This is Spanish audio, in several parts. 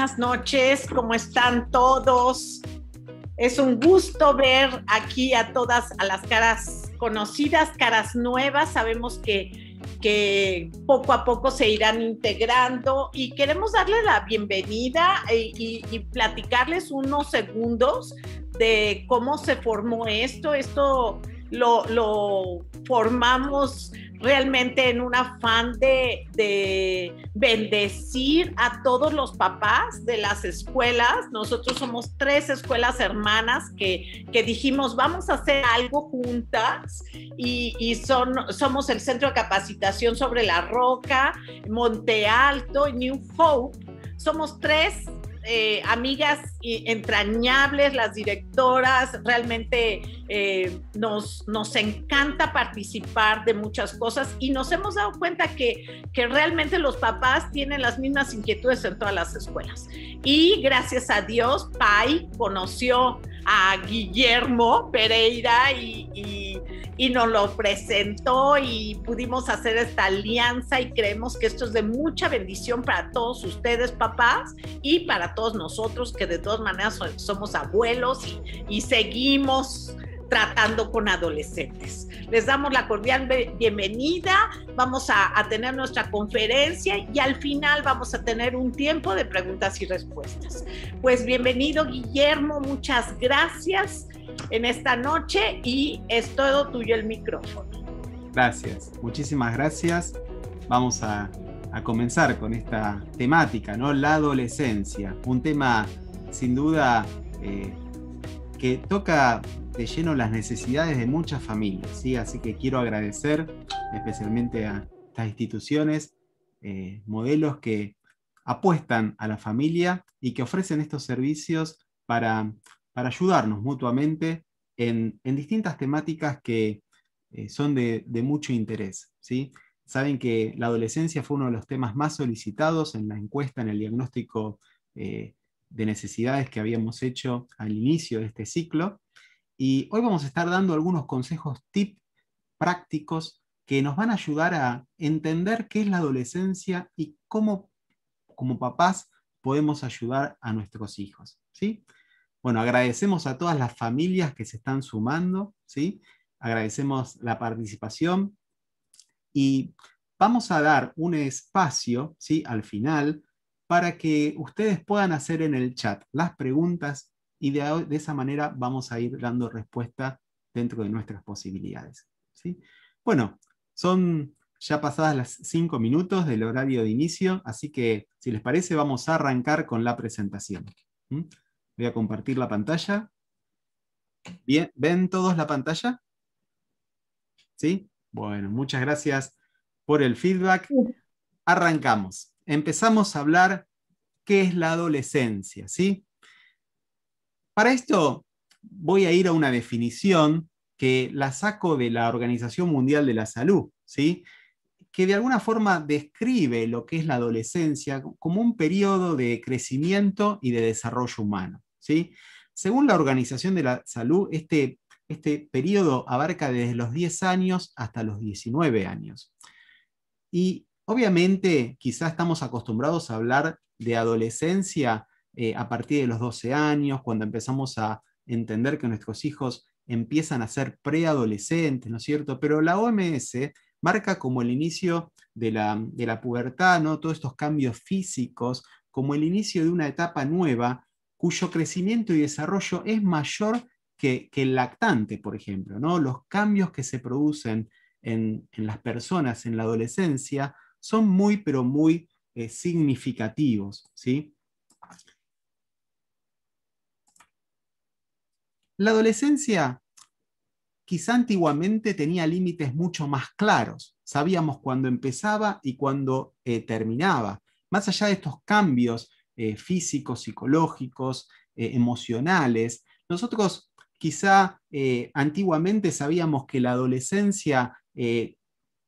buenas noches, ¿cómo están todos? Es un gusto ver aquí a todas, a las caras conocidas, caras nuevas. Sabemos que poco a poco se irán integrando y queremos darles la bienvenida y platicarles unos segundos de cómo se formó esto. Esto lo formamos realmente en un afán de bendecir a todos los papás de las escuelas. Nosotros somos 3 escuelas hermanas que dijimos, vamos a hacer algo juntas y somos el Centro de Capacitación sobre la Roca, Monte Alto y New Hope. Somos 3 amigas entrañables, las directoras. Realmente nos encanta participar de muchas cosas y nos hemos dado cuenta que realmente los papás tienen las mismas inquietudes en todas las escuelas. Y gracias a Dios, Pai conoció a Guillermo Pereira y nos lo presentó y pudimos hacer esta alianza, y creemos que esto es de mucha bendición para todos ustedes, papás, y para todos nosotros que de todas maneras somos abuelos y seguimos tratando con adolescentes. Les damos la cordial bienvenida. Vamos a tener nuestra conferencia y al final vamos a tener un tiempo de preguntas y respuestas. Pues bienvenido, Guillermo, muchas gracias en esta noche y es todo tuyo el micrófono. Gracias, muchísimas gracias. Vamos a comenzar con esta temática, ¿no? La adolescencia, un tema sin duda que toca de lleno las necesidades de muchas familias, ¿sí? Así que quiero agradecer especialmente a estas instituciones, modelos que apuestan a la familia y que ofrecen estos servicios para ayudarnos mutuamente en distintas temáticas que son de mucho interés, ¿sí? Saben que la adolescencia fue uno de los temas más solicitados en la encuesta, en el diagnóstico de necesidades que habíamos hecho al inicio de este ciclo. Y hoy vamos a estar dando algunos consejos, tips prácticos que nos van a ayudar a entender qué es la adolescencia y cómo, como papás, podemos ayudar a nuestros hijos, ¿sí? Bueno, agradecemos a todas las familias que se están sumando, ¿sí? Agradecemos la participación y vamos a dar un espacio, ¿sí?, al final para que ustedes puedan hacer en el chat las preguntas y de esa manera vamos a ir dando respuesta dentro de nuestras posibilidades, ¿sí? Bueno, son ya pasadas las 5 minutos del horario de inicio, así que si les parece vamos a arrancar con la presentación. Voy a compartir la pantalla. Bien, ¿ven todos la pantalla? ¿Sí? Bueno, muchas gracias por el feedback. Arrancamos. Empezamos a hablar qué es la adolescencia, ¿sí? Para esto voy a ir a una definición que la saco de la Organización Mundial de la Salud, ¿sí?, que de alguna forma describe lo que es la adolescencia como un periodo de crecimiento y de desarrollo humano, ¿sí? Según la Organización de la Salud, este periodo abarca desde los 10 años hasta los 19 años. Y obviamente quizás estamos acostumbrados a hablar de adolescencia a partir de los 12 años, cuando empezamos a entender que nuestros hijos empiezan a ser preadolescentes, ¿no es cierto? Pero la OMS marca como el inicio de la pubertad, ¿no? Todos estos cambios físicos, como el inicio de una etapa nueva, cuyo crecimiento y desarrollo es mayor que el lactante, por ejemplo, ¿no? Los cambios que se producen en las personas en la adolescencia son muy, pero muy significativos, ¿sí? La adolescencia quizá antiguamente tenía límites mucho más claros. Sabíamos cuándo empezaba y cuándo terminaba. Más allá de estos cambios físicos, psicológicos, emocionales, nosotros quizá antiguamente sabíamos que la adolescencia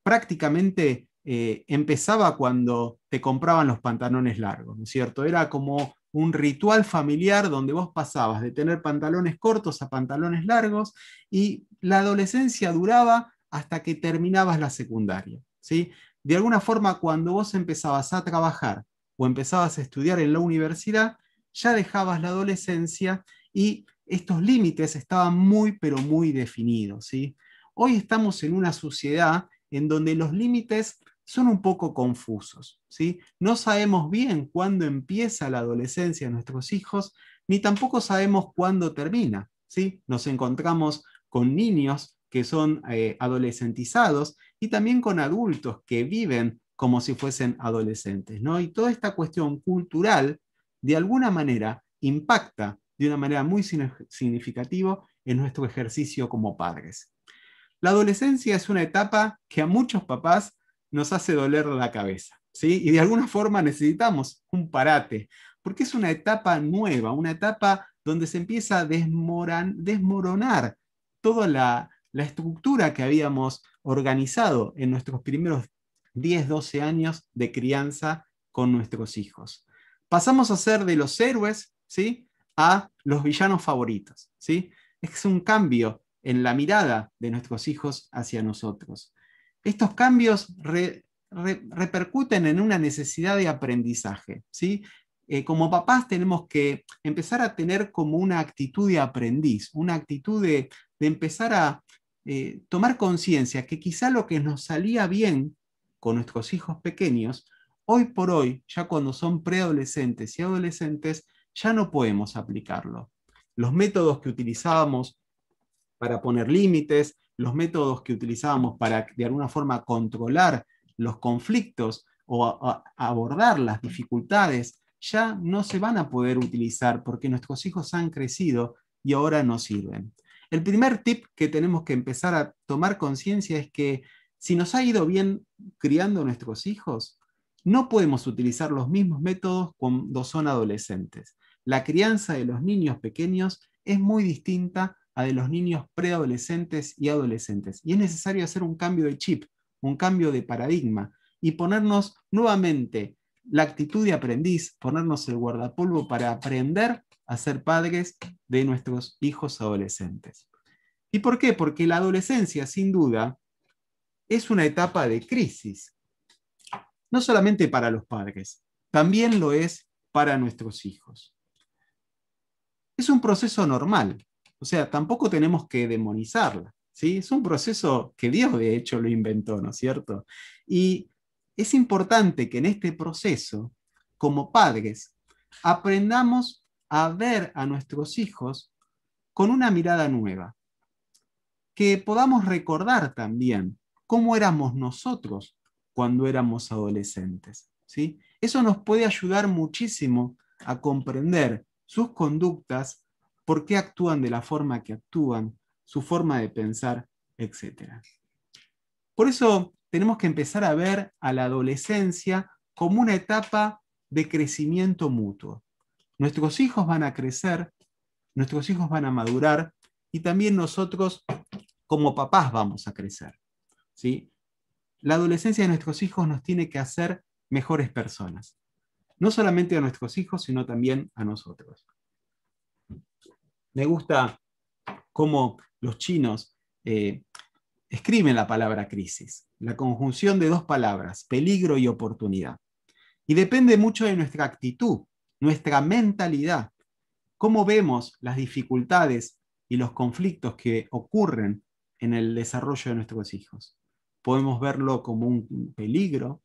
prácticamente empezaba cuando te compraban los pantalones largos, ¿no es cierto? Era como un ritual familiar donde vos pasabas de tener pantalones cortos a pantalones largos y la adolescencia duraba hasta que terminabas la secundaria, ¿sí? De alguna forma, cuando vos empezabas a trabajar o empezabas a estudiar en la universidad, ya dejabas la adolescencia y estos límites estaban muy, pero muy definidos, ¿sí? Hoy estamos en una sociedad en donde los límites son un poco confusos, ¿sí? No sabemos bien cuándo empieza la adolescencia de nuestros hijos, ni tampoco sabemos cuándo termina, ¿sí? Nos encontramos con niños que son adolescentizados y también con adultos que viven como si fuesen adolescentes, ¿no? Y toda esta cuestión cultural, de alguna manera, impacta de una manera muy significativa en nuestro ejercicio como padres. La adolescencia es una etapa que a muchos papás nos hace doler la cabeza, ¿sí? Y de alguna forma necesitamos un parate, porque es una etapa nueva, una etapa donde se empieza a desmoronar toda la estructura que habíamos organizado en nuestros primeros 10, 12 años de crianza con nuestros hijos. Pasamos a ser de los héroes, ¿sí?, a los villanos favoritos, ¿sí? Es un cambio en la mirada de nuestros hijos hacia nosotros. Estos cambios repercuten en una necesidad de aprendizaje, ¿sí? Como papás tenemos que empezar a tener como una actitud de aprendiz, una actitud de empezar a tomar conciencia que quizá lo que nos salía bien con nuestros hijos pequeños, hoy por hoy, ya cuando son preadolescentes y adolescentes, ya no podemos aplicarlo. Los métodos que utilizábamos para poner límites, los métodos que utilizábamos para de alguna forma controlar los conflictos o abordar las dificultades, ya no se van a poder utilizar porque nuestros hijos han crecido y ahora no sirven. El primer tip que tenemos que empezar a tomar conciencia es que si nos ha ido bien criando a nuestros hijos, no podemos utilizar los mismos métodos cuando son adolescentes. La crianza de los niños pequeños es muy distinta a de los niños preadolescentes y adolescentes. Y es necesario hacer un cambio de chip, un cambio de paradigma y ponernos nuevamente la actitud de aprendiz, ponernos el guardapolvo para aprender a ser padres de nuestros hijos adolescentes. ¿Y por qué? Porque la adolescencia, sin duda, es una etapa de crisis. No solamente para los padres, también lo es para nuestros hijos. Es un proceso normal, o sea, tampoco tenemos que demonizarla, ¿sí? Es un proceso que Dios de hecho lo inventó, ¿no es cierto? Y es importante que en este proceso, como padres, aprendamos a ver a nuestros hijos con una mirada nueva, que podamos recordar también cómo éramos nosotros cuando éramos adolescentes, ¿sí? Eso nos puede ayudar muchísimo a comprender sus conductas, por qué actúan de la forma que actúan, su forma de pensar, etc. Por eso tenemos que empezar a ver a la adolescencia como una etapa de crecimiento mutuo. Nuestros hijos van a crecer, nuestros hijos van a madurar y también nosotros como papás vamos a crecer, ¿sí? La adolescencia de nuestros hijos nos tiene que hacer mejores personas. No solamente a nuestros hijos, sino también a nosotros. Me gusta cómo los chinos escriben la palabra crisis, la conjunción de dos palabras, peligro y oportunidad. Y depende mucho de nuestra actitud, nuestra mentalidad, cómo vemos las dificultades y los conflictos que ocurren en el desarrollo de nuestros hijos. Podemos verlo como un peligro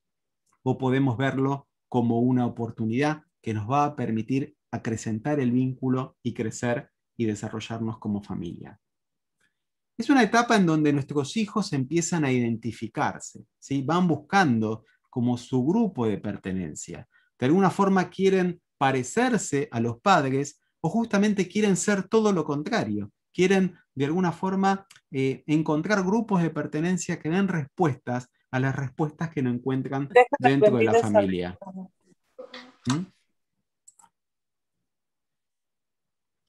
o podemos verlo como una oportunidad que nos va a permitir acrecentar el vínculo y crecer y desarrollarnos como familia. Es una etapa en donde nuestros hijos empiezan a identificarse, ¿sí? Van buscando como su grupo de pertenencia. De alguna forma quieren parecerse a los padres o justamente quieren ser todo lo contrario. Quieren de alguna forma encontrar grupos de pertenencia que den respuestas a las respuestas que no encuentran dentro de la familia. ¿Mm?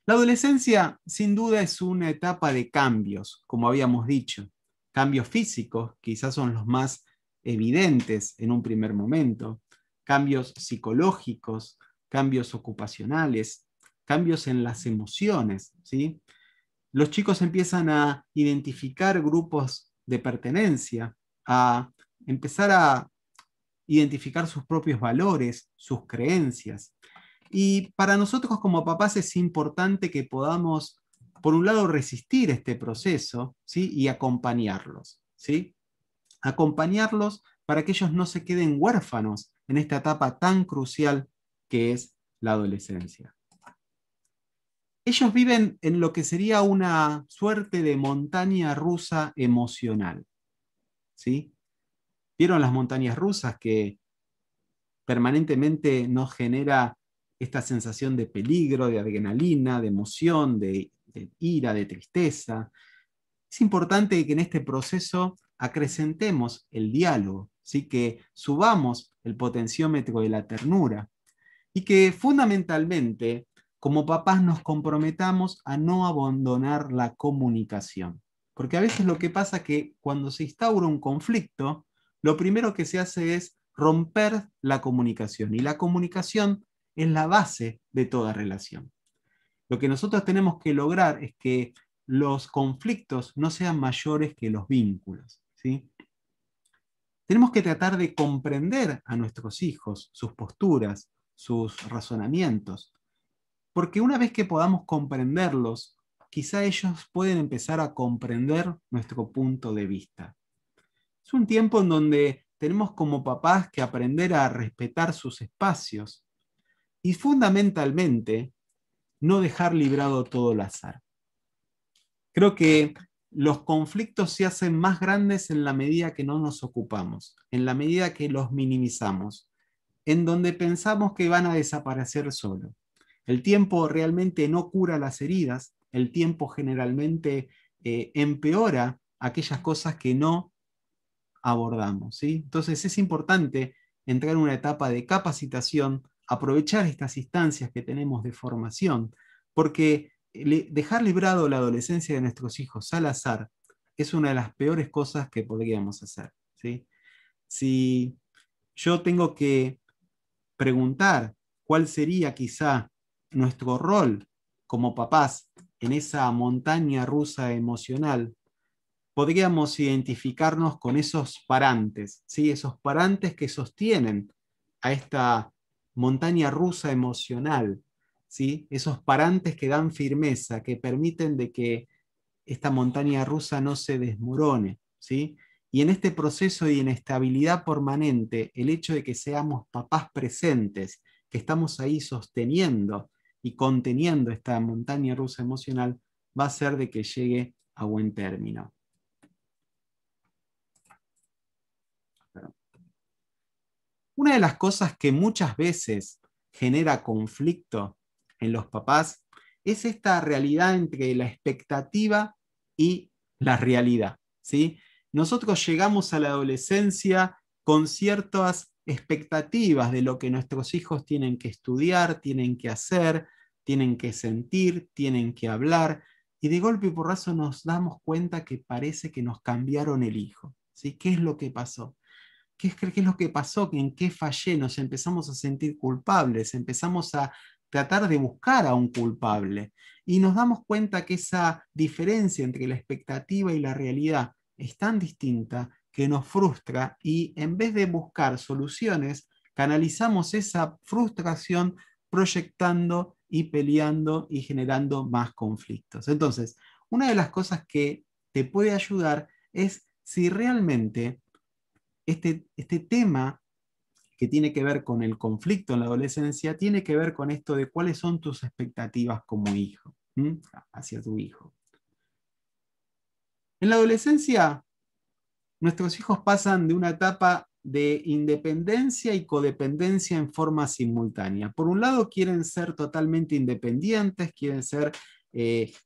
La adolescencia, sin duda, es una etapa de cambios, como habíamos dicho. Cambios físicos, quizás son los más evidentes en un primer momento. Cambios psicológicos, cambios ocupacionales, cambios en las emociones, ¿sí? Los chicos empiezan a identificar grupos de pertenencia, a empezar a identificar sus propios valores, sus creencias. Y para nosotros como papás es importante que podamos, por un lado, resistir este proceso, ¿sí? Y acompañarlos, ¿sí? Acompañarlos para que ellos no se queden huérfanos en esta etapa tan crucial que es la adolescencia. Ellos viven en lo que sería una suerte de montaña rusa emocional, ¿sí? ¿Vieron las montañas rusas que permanentemente nos genera esta sensación de peligro, de adrenalina, de emoción, de ira, de tristeza? Es importante que en este proceso acrecentemos el diálogo, ¿sí? Que subamos el potenciómetro de la ternura y que fundamentalmente como papás nos comprometamos a no abandonar la comunicación. Porque a veces lo que pasa es que cuando se instaura un conflicto, lo primero que se hace es romper la comunicación. Y la comunicación es la base de toda relación. Lo que nosotros tenemos que lograr es que los conflictos no sean mayores que los vínculos, ¿sí? Tenemos que tratar de comprender a nuestros hijos, sus posturas, sus razonamientos, porque una vez que podamos comprenderlos, quizá ellos pueden empezar a comprender nuestro punto de vista. Es un tiempo en donde tenemos como papás que aprender a respetar sus espacios y fundamentalmente no dejar librado todo el azar. Creo que los conflictos se hacen más grandes en la medida que no nos ocupamos, en la medida que los minimizamos, en donde pensamos que van a desaparecer solo. El tiempo realmente no cura las heridas, el tiempo generalmente empeora aquellas cosas que no abordamos, ¿sí? Entonces es importante entrar en una etapa de capacitación, aprovechar estas instancias que tenemos de formación, porque dejar librado la adolescencia de nuestros hijos al azar es una de las peores cosas que podríamos hacer, ¿sí? Si yo tengo que preguntar cuál sería quizá nuestro rol como papás en esa montaña rusa emocional, podríamos identificarnos con esos parantes, ¿sí? Esos parantes que sostienen a esta montaña rusa emocional, ¿sí? Esos parantes que dan firmeza, que permiten de que esta montaña rusa no se desmorone, ¿sí? Y en este proceso de inestabilidad permanente, el hecho de que seamos papás presentes, que estamos ahí sosteniendo y conteniendo esta montaña rusa emocional, va a hacer de que llegue a buen término. Una de las cosas que muchas veces genera conflicto en los papás es esta realidad entre la expectativa y la realidad, ¿sí? Nosotros llegamos a la adolescencia con ciertas expectativas de lo que nuestros hijos tienen que estudiar, tienen que hacer, tienen que sentir, tienen que hablar, y de golpe y porrazo nos damos cuenta que parece que nos cambiaron el hijo, ¿sí? ¿Qué es lo que pasó? ¿Qué es lo que pasó? ¿En qué fallé? Nos empezamos a sentir culpables, empezamos a tratar de buscar a un culpable y nos damos cuenta que esa diferencia entre la expectativa y la realidad es tan distinta que nos frustra y en vez de buscar soluciones, canalizamos esa frustración proyectando y peleando y generando más conflictos. Entonces, una de las cosas que te puede ayudar es si realmente este tema que tiene que ver con el conflicto en la adolescencia, tiene que ver con esto de cuáles son tus expectativas como hijo, hacia tu hijo. En la adolescencia, nuestros hijos pasan de una etapa de independencia y codependencia en forma simultánea. Por un lado, quieren ser totalmente independientes, quieren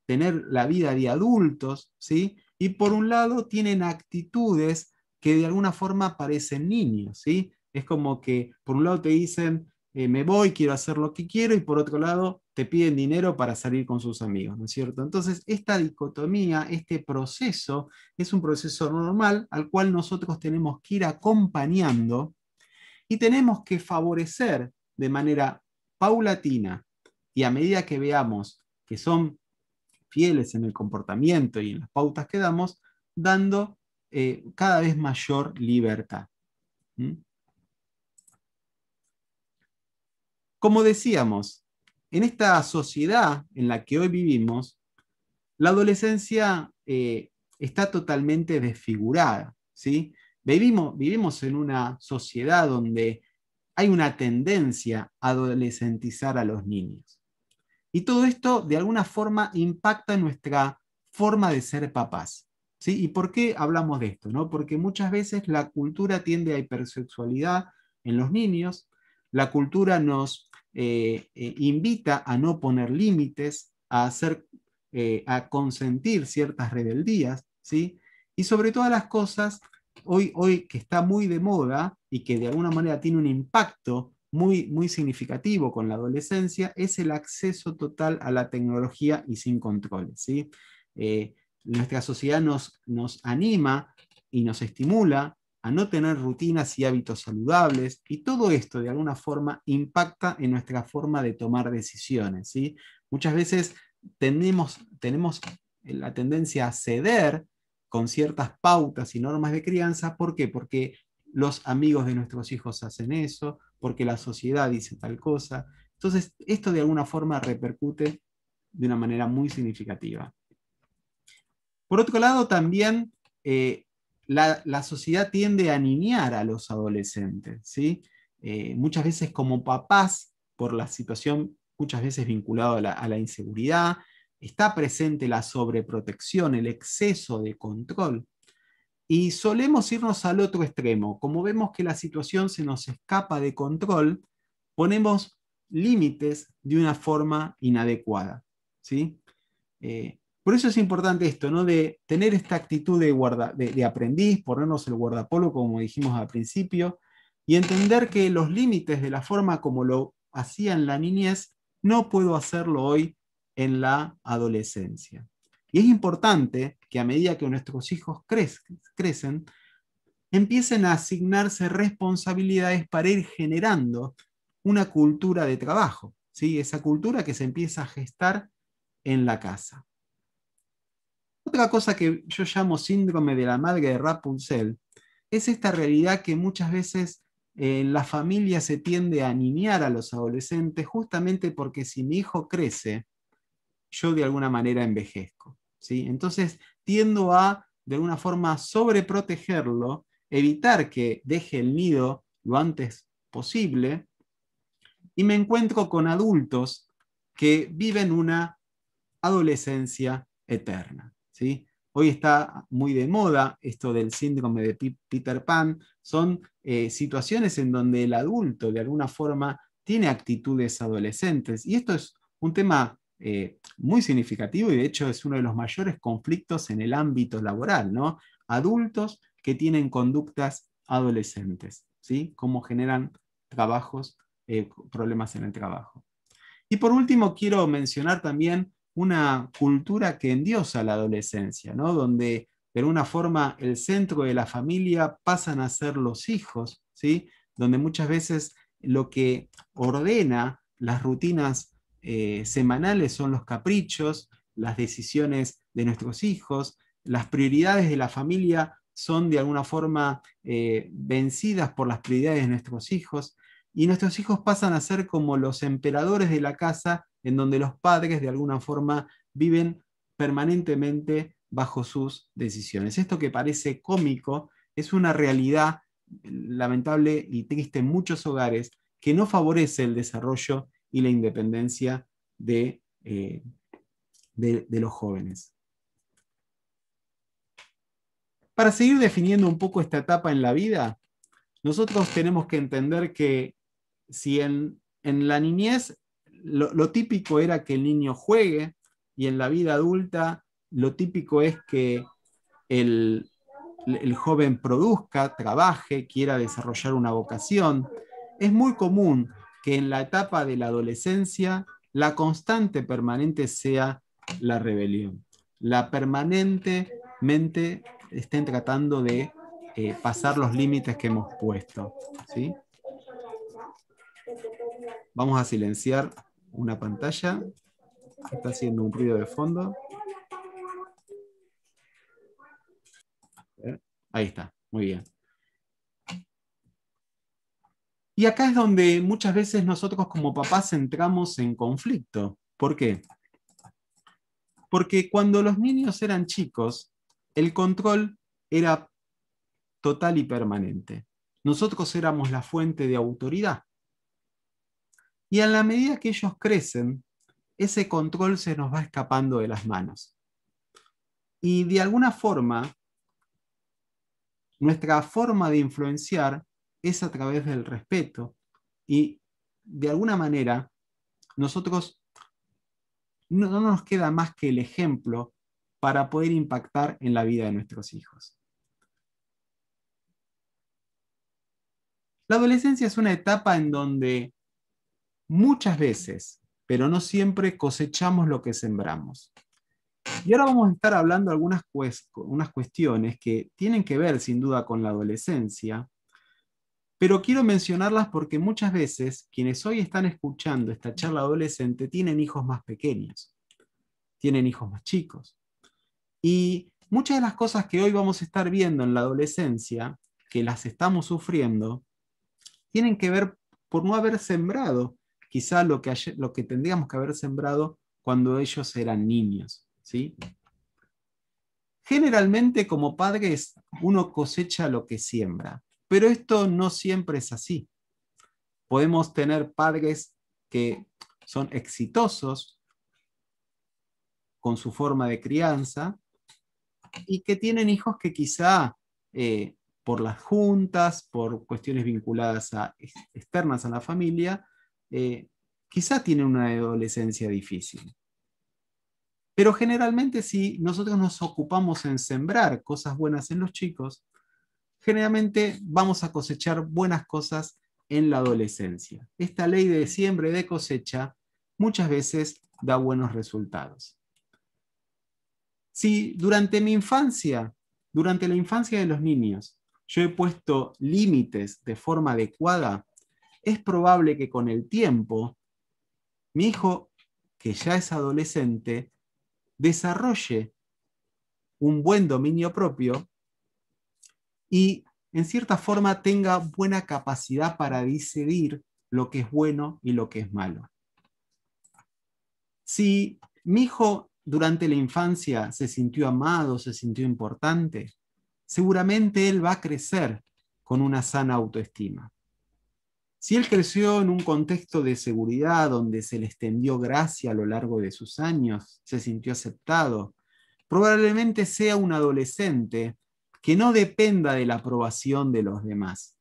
tener la vida de adultos, ¿sí? Y por un lado, tienen actitudes que de alguna forma parecen niños, ¿sí? Es como que por un lado te dicen, me voy, quiero hacer lo que quiero, y por otro lado te piden dinero para salir con sus amigos, ¿no es cierto? Entonces, esta dicotomía, este proceso, es un proceso normal al cual nosotros tenemos que ir acompañando y tenemos que favorecer de manera paulatina y a medida que veamos que son fieles en el comportamiento y en las pautas que damos, dando cada vez mayor libertad. ¿Mm? como decíamos, en esta sociedad en la que hoy vivimos, la adolescencia está totalmente desfigurada, ¿sí? Vivimos en una sociedad donde hay una tendencia a adolescentizar a los niños. Y todo esto de alguna forma impacta en nuestra forma de ser papás, ¿sí? ¿Y por qué hablamos de esto, no? Porque muchas veces la cultura tiende a hipersexualidad en los niños, la cultura nos invita a no poner límites, a consentir ciertas rebeldías, ¿sí? Y sobre todas las cosas, hoy que está muy de moda y que de alguna manera tiene un impacto muy significativo con la adolescencia, es el acceso total a la tecnología y sin controles, ¿sí? Nuestra sociedad nos anima y nos estimula a no tener rutinas y hábitos saludables, y todo esto de alguna forma impacta en nuestra forma de tomar decisiones, ¿sí? Muchas veces tenemos la tendencia a ceder con ciertas pautas y normas de crianza. ¿Por qué? Porque los amigos de nuestros hijos hacen eso, porque la sociedad dice tal cosa. Entonces, esto de alguna forma repercute de una manera muy significativa. Por otro lado, también la sociedad tiende a niñar a los adolescentes, ¿sí? Muchas veces como papás, por la situación muchas veces vinculada a la inseguridad, está presente la sobreprotección, el exceso de control. Y solemos irnos al otro extremo. Como vemos que la situación se nos escapa de control, ponemos límites de una forma inadecuada, ¿sí? Por eso es importante esto, ¿no? De tener esta actitud de aprendiz, ponernos el guardapolvo, como dijimos al principio, y entender que los límites de la forma como lo hacía en la niñez, no puedo hacerlo hoy en la adolescencia. Y es importante que a medida que nuestros hijos crecen, empiecen a asignarse responsabilidades para ir generando una cultura de trabajo, ¿sí? Esa cultura que se empieza a gestar en la casa. Otra cosa que yo llamo síndrome de la madre de Rapunzel es esta realidad que muchas veces en la familia se tiende a niñar a los adolescentes justamente porque si mi hijo crece, yo de alguna manera envejezco, ¿sí? Entonces tiendo a, de alguna forma, sobreprotegerlo, evitar que deje el nido lo antes posible, y me encuentro con adultos que viven una adolescencia eterna, ¿sí? Hoy está muy de moda esto del síndrome de Peter Pan. Son situaciones en donde el adulto de alguna forma tiene actitudes adolescentes. Y esto es un tema muy significativo y de hecho es uno de los mayores conflictos en el ámbito laboral, ¿no? Adultos que tienen conductas adolescentes, ¿sí? Cómo generan problemas en el trabajo. Y por último, quiero mencionar también una cultura que endiosa la adolescencia, ¿no? Donde de alguna forma el centro de la familia pasan a ser los hijos, ¿sí? Donde muchas veces lo que ordena las rutinas semanales son los caprichos, las decisiones de nuestros hijos, las prioridades de la familia son de alguna forma vencidas por las prioridades de nuestros hijos, y nuestros hijos pasan a ser como los emperadores de la casa, en donde los padres de alguna forma viven permanentemente bajo sus decisiones. Esto que parece cómico es una realidad lamentable y triste en muchos hogares que no favorece el desarrollo y la independencia de los jóvenes. Para seguir definiendo un poco esta etapa en la vida, nosotros tenemos que entender que si en la niñez lo típico era que el niño juegue, y en la vida adulta lo típico es que el joven produzca, trabaje, quiera desarrollar una vocación, es muy común que en la etapa de la adolescencia la constante permanente sea la rebelión. La permanentemente estén tratando de pasar los límites que hemos puesto, ¿sí? Vamos a silenciar una pantalla que está haciendo un ruido de fondo. Ahí está, muy bien. Y acá es donde muchas veces nosotros como papás entramos en conflicto. ¿Por qué? Porque cuando los niños eran chicos, el control era total y permanente. Nosotros éramos la fuente de autoridad. Y a la medida que ellos crecen, ese control se nos va escapando de las manos. Y de alguna forma, nuestra forma de influenciar es a través del respeto. Y de alguna manera, nosotros no nos queda más que el ejemplo para poder impactar en la vida de nuestros hijos. La adolescencia es una etapa en donde muchas veces, pero no siempre, cosechamos lo que sembramos. Y ahora vamos a estar hablando de unas cuestiones que tienen que ver sin duda con la adolescencia, pero quiero mencionarlas porque muchas veces quienes hoy están escuchando esta charla adolescente tienen hijos más pequeños, tienen hijos más chicos. Y muchas de las cosas que hoy vamos a estar viendo en la adolescencia, que las estamos sufriendo, tienen que ver por no haber sembrado quizá lo que tendríamos que haber sembrado cuando ellos eran niños, ¿sí? Generalmente como padres uno cosecha lo que siembra, pero esto no siempre es así. Podemos tener padres que son exitosos con su forma de crianza y que tienen hijos que quizá por las juntas, por cuestiones vinculadas externas a la familia, quizá tienen una adolescencia difícil. Pero generalmente si nosotros nos ocupamos en sembrar cosas buenas en los chicos, generalmente vamos a cosechar buenas cosas en la adolescencia. Esta ley de siembra y de cosecha muchas veces da buenos resultados. Si durante mi infancia, durante la infancia de los niños, yo he puesto límites de forma adecuada, es probable que con el tiempo mi hijo, que ya es adolescente, desarrolle un buen dominio propio y en cierta forma tenga buena capacidad para decidir lo que es bueno y lo que es malo. Si mi hijo durante la infancia se sintió amado, se sintió importante, seguramente él va a crecer con una sana autoestima. Si él creció en un contexto de seguridad donde se le extendió gracia a lo largo de sus años, se sintió aceptado, probablemente sea un adolescente que no dependa de la aprobación de los demás.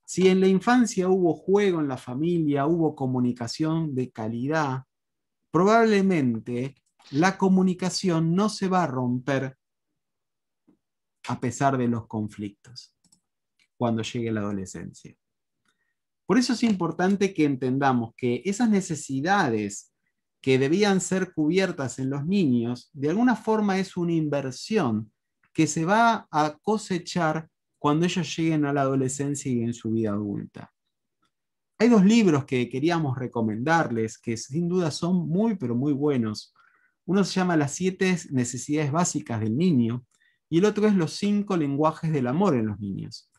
Si en la infancia hubo juego en la familia, hubo comunicación de calidad, probablemente la comunicación no se va a romper a pesar de los conflictos cuando llegue la adolescencia. Por eso es importante que entendamos que esas necesidades que debían ser cubiertas en los niños, de alguna forma es una inversión que se va a cosechar cuando ellos lleguen a la adolescencia y en su vida adulta. Hay dos libros que queríamos recomendarles, que sin duda son muy, pero muy buenos. Uno se llama Las 7 necesidades básicas del niño y el otro es Los 5 lenguajes del amor en los niños.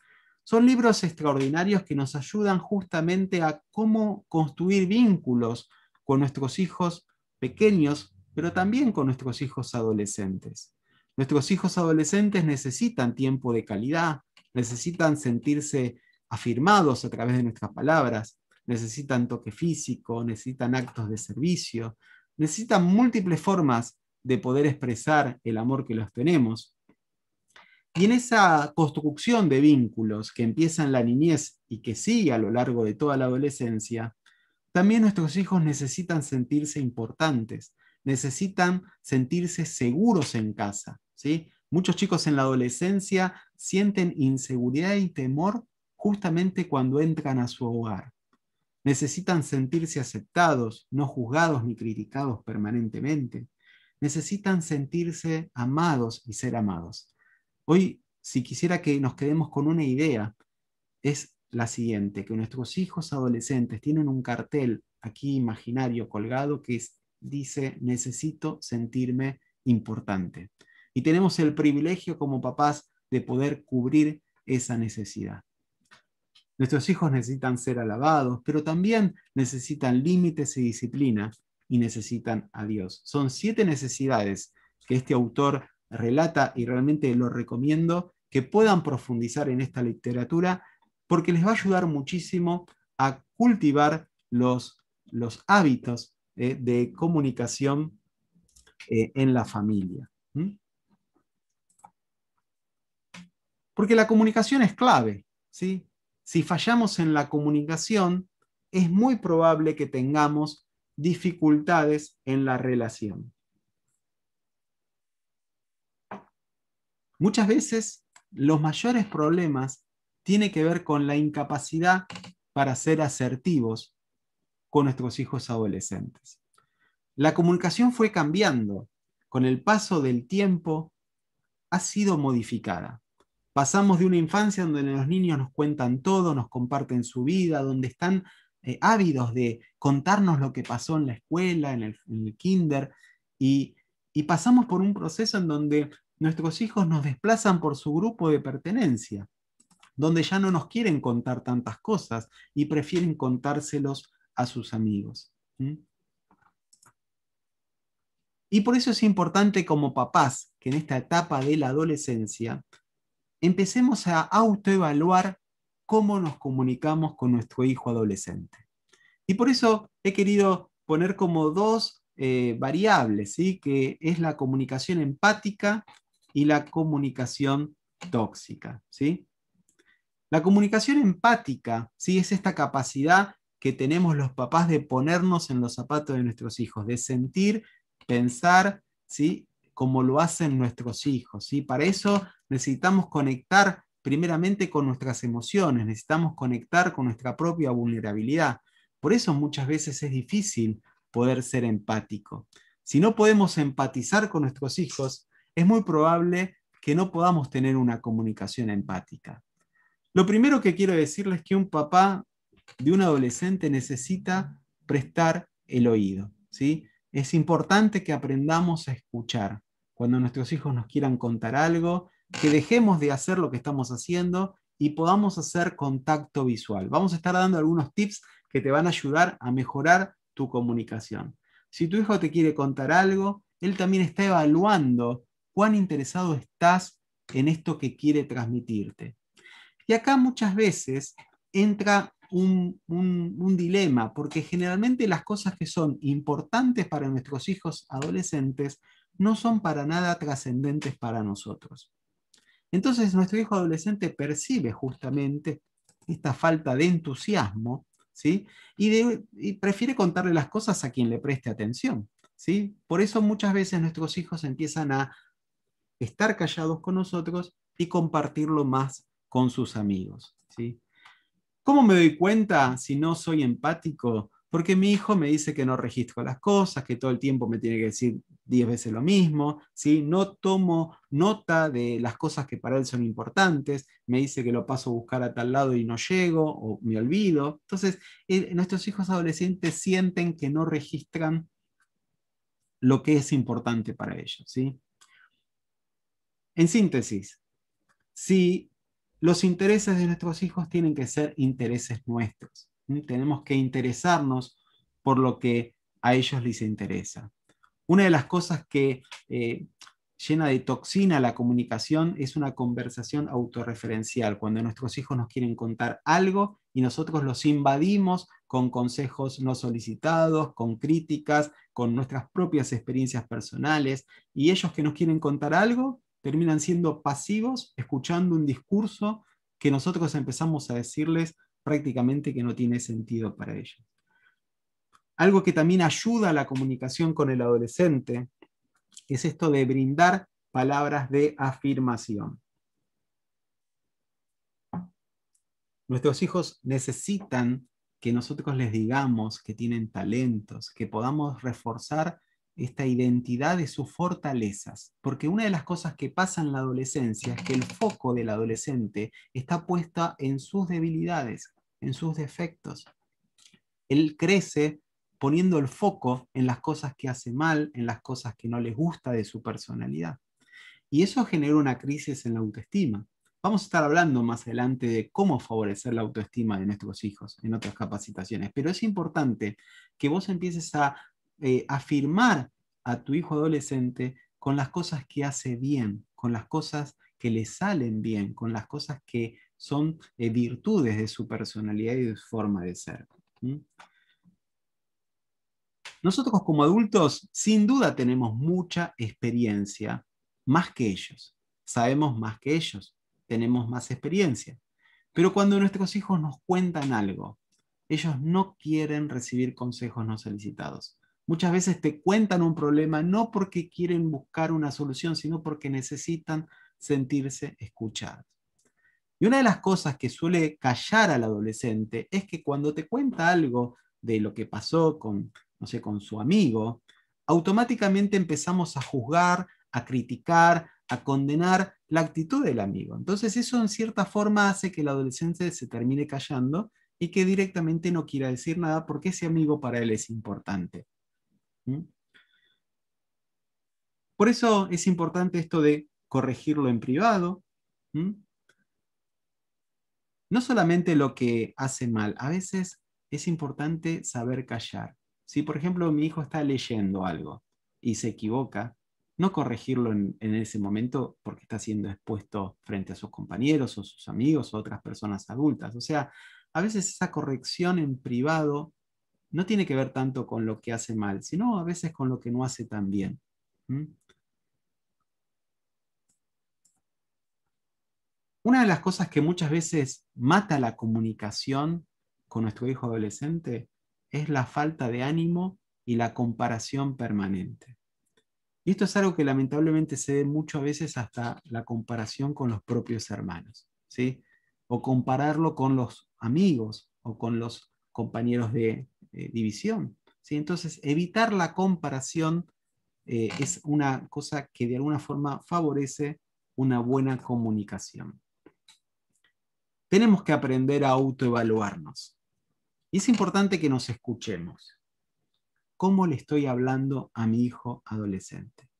Son libros extraordinarios que nos ayudan justamente a cómo construir vínculos con nuestros hijos pequeños, pero también con nuestros hijos adolescentes. Nuestros hijos adolescentes necesitan tiempo de calidad, necesitan sentirse afirmados a través de nuestras palabras, necesitan toque físico, necesitan actos de servicio, necesitan múltiples formas de poder expresar el amor que los tenemos. Y en esa construcción de vínculos que empieza en la niñez y que sigue a lo largo de toda la adolescencia, también nuestros hijos necesitan sentirse importantes, necesitan sentirse seguros en casa, ¿sí? Muchos chicos en la adolescencia sienten inseguridad y temor justamente cuando entran a su hogar. Necesitan sentirse aceptados, no juzgados ni criticados permanentemente. Necesitan sentirse amados y ser amados. Hoy, si quisiera que nos quedemos con una idea, es la siguiente, que nuestros hijos adolescentes tienen un cartel aquí imaginario colgado que dice, necesito sentirme importante. Y tenemos el privilegio como papás de poder cubrir esa necesidad. Nuestros hijos necesitan ser alabados, pero también necesitan límites y disciplina, y necesitan a Dios. Son 7 necesidades que este autor relata, y realmente lo recomiendo que puedan profundizar en esta literatura, porque les va a ayudar muchísimo a cultivar los hábitos de comunicación en la familia. Porque la comunicación es clave, ¿sí? Si fallamos en la comunicación, es muy probable que tengamos dificultades en la relación. Muchas veces los mayores problemas tienen que ver con la incapacidad para ser asertivos con nuestros hijos adolescentes. La comunicación fue cambiando. Con el paso del tiempo ha sido modificada. Pasamos de una infancia donde los niños nos cuentan todo, nos comparten su vida, donde están ávidos de contarnos lo que pasó en la escuela, en el kinder, y pasamos por un proceso en donde nuestros hijos nos desplazan por su grupo de pertenencia, donde ya no nos quieren contar tantas cosas y prefieren contárselos a sus amigos. Y por eso es importante como papás que en esta etapa de la adolescencia empecemos a autoevaluar cómo nos comunicamos con nuestro hijo adolescente. Y por eso he querido poner como 2 variables, ¿sí? Que es la comunicación empática y la comunicación tóxica, ¿sí? La comunicación empática, ¿sí? Es esta capacidad que tenemos los papás de ponernos en los zapatos de nuestros hijos, de sentir, pensar, ¿sí? Como lo hacen nuestros hijos, ¿sí? Para eso necesitamos conectar primeramente con nuestras emociones, necesitamos conectar con nuestra propia vulnerabilidad. Por eso muchas veces es difícil poder ser empático. Si no podemos empatizar con nuestros hijos, es muy probable que no podamos tener una comunicación empática. Lo primero que quiero decirles es que un papá de un adolescente necesita prestar el oído, ¿sí? Es importante que aprendamos a escuchar. Cuando nuestros hijos nos quieran contar algo, que dejemos de hacer lo que estamos haciendo y podamos hacer contacto visual. Vamos a estar dando algunos tips que te van a ayudar a mejorar tu comunicación. Si tu hijo te quiere contar algo, él también está evaluando cuán interesado estás en esto que quiere transmitirte. Y acá muchas veces entra un dilema, porque generalmente las cosas que son importantes para nuestros hijos adolescentes no son para nada trascendentes para nosotros. Entonces nuestro hijo adolescente percibe justamente esta falta de entusiasmo, ¿sí? Y prefiere contarle las cosas a quien le preste atención, ¿sí? Por eso muchas veces nuestros hijos empiezan a estar callados con nosotros y compartirlo más con sus amigos, ¿sí? ¿Cómo me doy cuenta si no soy empático? Porque mi hijo me dice que no registro las cosas, que todo el tiempo me tiene que decir 10 veces lo mismo, ¿sí? No tomo nota de las cosas que para él son importantes, me dice que lo paso a buscar a tal lado y no llego, o me olvido. Entonces, nuestros hijos adolescentes sienten que no registran lo que es importante para ellos, ¿sí? En síntesis, si los intereses de nuestros hijos tienen que ser intereses nuestros. Tenemos que interesarnos por lo que a ellos les interesa. Una de las cosas que llena de toxina la comunicación es una conversación autorreferencial, cuando nuestros hijos nos quieren contar algo y nosotros los invadimos con consejos no solicitados, con críticas, con nuestras propias experiencias personales, y ellos que nos quieren contar algo terminan siendo pasivos, escuchando un discurso que nosotros empezamos a decirles prácticamente que no tiene sentido para ellos. Algo que también ayuda a la comunicación con el adolescente es esto de brindar palabras de afirmación. Nuestros hijos necesitan que nosotros les digamos que tienen talentos, que podamos reforzar esta identidad de sus fortalezas, porque una de las cosas que pasa en la adolescencia es que el foco del adolescente está puesta en sus debilidades, en sus defectos. Él crece poniendo el foco en las cosas que hace mal, en las cosas que no les gusta de su personalidad. Y eso genera una crisis en la autoestima. Vamos a estar hablando más adelante de cómo favorecer la autoestima de nuestros hijos en otras capacitaciones, pero es importante que vos empieces a afirmar a tu hijo adolescente con las cosas que hace bien, con las cosas que le salen bien, con las cosas que son virtudes de su personalidad y de su forma de ser. ¿Mm? Nosotros como adultos, sin duda, tenemos mucha experiencia, más que ellos. Sabemos más que ellos, tenemos más experiencia. Pero cuando nuestros hijos nos cuentan algo, ellos no quieren recibir consejos no solicitados. Muchas veces te cuentan un problema no porque quieren buscar una solución, sino porque necesitan sentirse escuchados. Y una de las cosas que suele callar al adolescente es que cuando te cuenta algo de lo que pasó con, no sé, con su amigo, automáticamente empezamos a juzgar, a criticar, a condenar la actitud del amigo. Entonces eso en cierta forma hace que el adolescente se termine callando y que directamente no quiera decir nada porque ese amigo para él es importante. ¿Mm? Por eso es importante esto de corregirlo en privado. ¿Mm? No solamente lo que hace mal, a veces es importante saber callar. Si, por ejemplo, mi hijo está leyendo algo y se equivoca, no corregirlo en ese momento porque está siendo expuesto frente a sus compañeros o sus amigos o otras personas adultas. O sea, a veces esa corrección en privado no tiene que ver tanto con lo que hace mal, sino a veces con lo que no hace tan bien. ¿Mm? Una de las cosas que muchas veces mata la comunicación con nuestro hijo adolescente es la falta de ánimo y la comparación permanente. Y esto es algo que lamentablemente se ve mucho a veces hasta la comparación con los propios hermanos, ¿sí? O compararlo con los amigos o con los compañeros de división, ¿sí? Entonces, evitar la comparación es una cosa que de alguna forma favorece una buena comunicación. Tenemos que aprender a autoevaluarnos. Y es importante que nos escuchemos. ¿Cómo le estoy hablando a mi hijo adolescente?